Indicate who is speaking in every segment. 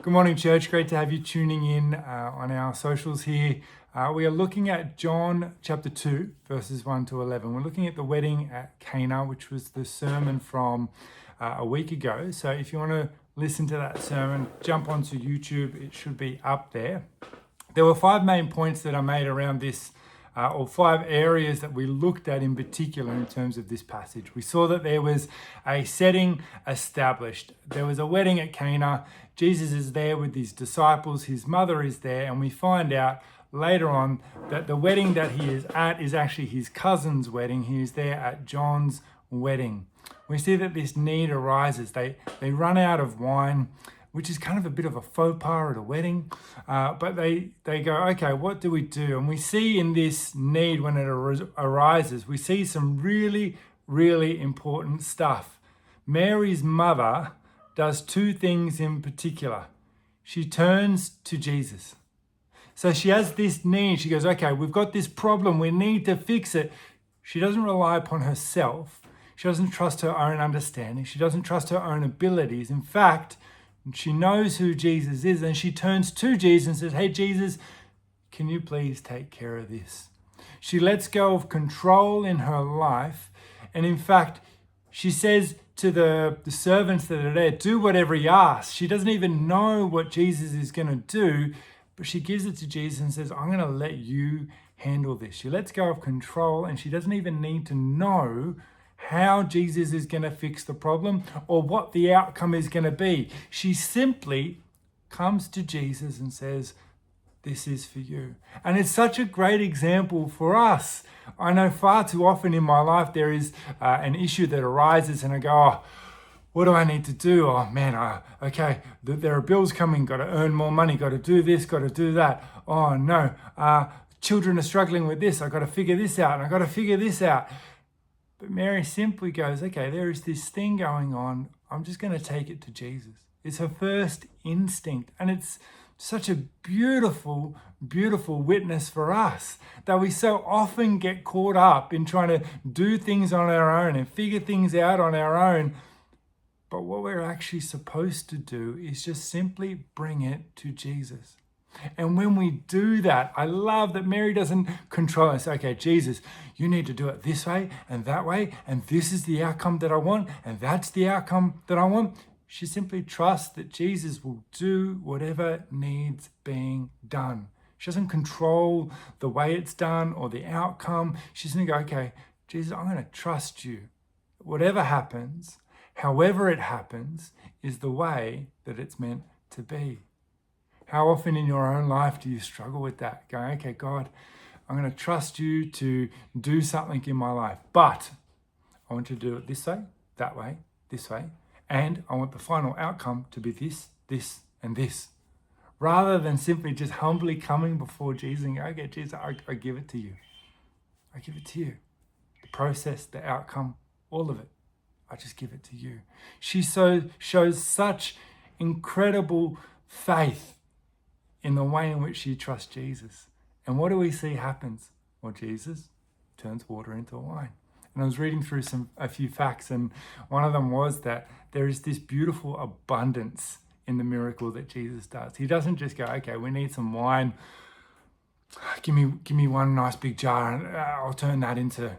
Speaker 1: Good morning, church. Great to have you tuning in on our socials here. We are looking at John chapter 2, verses 1 to 11. We're looking at the wedding at Cana, which was the sermon from a week ago. So if you want to listen to that sermon, jump onto YouTube. It should be up there. There were 5 main points that I made around this, or 5 areas that we looked at in particular in terms of this passage. We saw that there was a setting established. There was a wedding at Cana. Jesus is there with his disciples. His mother is there. And we find out later on that the wedding that he is at is actually his cousin's wedding. He is there at John's wedding. We see that this need arises. They run out of wine, which is kind of a bit of a faux pas at a wedding. But they go, okay, what do we do? And we see in this need, when it arises, we see some really, really important stuff. Mary's mother does 2 things in particular. She turns to Jesus. So she has this need. She goes, okay, we've got this problem. We need to fix it. She doesn't rely upon herself. She doesn't trust her own understanding. She doesn't trust her own abilities. In fact, she knows who Jesus is, and she turns to Jesus and says, hey, Jesus, can you please take care of this? She lets go of control in her life. And in fact, she says to the servants that are there, do whatever he asks. She doesn't even know what Jesus is going to do, but she gives it to Jesus and says, I'm going to let you handle this. She lets go of control, and she doesn't even need to know how Jesus is going to fix the problem or what the outcome is going to be. She simply comes to Jesus and says, this is for you. And it's such a great example for us. I know far too often in my life there is an issue that arises and I go, oh, what do I need to do? Oh man, okay, there are bills coming, got to earn more money, got to do this, got to do that. Oh no, children are struggling with this. I got to figure this out and I got to figure this out. But Mary simply goes, okay, there is this thing going on. I'm just going to take it to Jesus. It's her first instinct. And it's such a beautiful, beautiful witness for us that we so often get caught up in trying to do things on our own and figure things out on our own. But what we're actually supposed to do is just simply bring it to Jesus. And when we do that, I love that Mary doesn't control us. Okay, Jesus, you need to do it this way, and this is the outcome that I want, and that's the outcome that I want. She simply trusts that Jesus will do whatever needs being done. She doesn't control the way it's done or the outcome. She's going to go, okay, Jesus, I'm going to trust you. Whatever happens, however it happens, is the way that it's meant to be. How often in your own life do you struggle with that? Going, okay, God, I'm going to trust you to do something in my life, but I want you to do it this way, that way, this way, and I want the final outcome to be this, this, and this. Rather than simply just humbly coming before Jesus and go, okay, Jesus, I give it to you. I give it to you. The process, the outcome, all of it. I just give it to you. She shows such incredible faith in the way in which she trusts Jesus. And what do we see happens? Well, Jesus turns water into wine. And I was reading through a few facts, and one of them was that there is this beautiful abundance in the miracle that Jesus does. He doesn't just go, okay, we need some wine. Give me one nice big jar, and I'll turn that into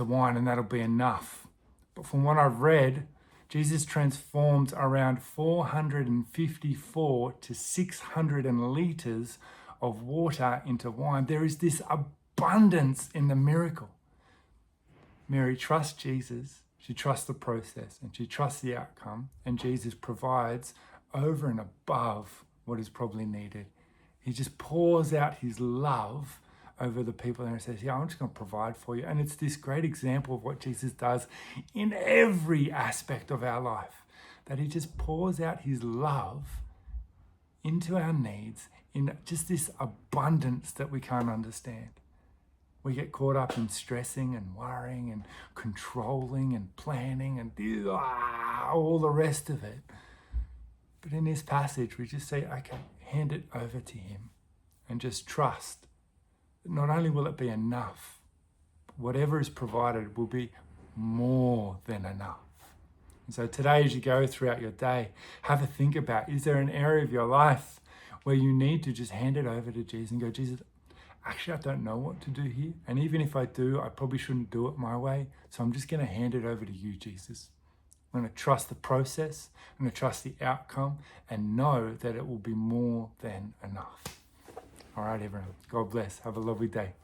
Speaker 1: wine, and that'll be enough. But from what I've read, Jesus transforms around 454 to 600 liters of water into wine. There is this abundance in the miracle. Mary trusts Jesus, she trusts the process, and she trusts the outcome, and Jesus provides over and above what is probably needed. He just pours out his love over the people and says, yeah, I'm just going to provide for you. And it's this great example of what Jesus does in every aspect of our life, that he just pours out his love into our needs in just this abundance that we can't understand. We get caught up in stressing and worrying and controlling and planning and all the rest of it. But in this passage, we just say, okay, hand it over to him and just trust. Not only will it be enough, whatever is provided will be more than enough. And so today, as you go throughout your day, have a think about, is there an area of your life where you need to just hand it over to Jesus and go, Jesus, actually, I don't know what to do here. And even if I do, I probably shouldn't do it my way. So I'm just going to hand it over to you, Jesus. I'm going to trust the process. I'm going to trust the outcome and know that it will be more than enough. All right, everyone. God bless. Have a lovely day.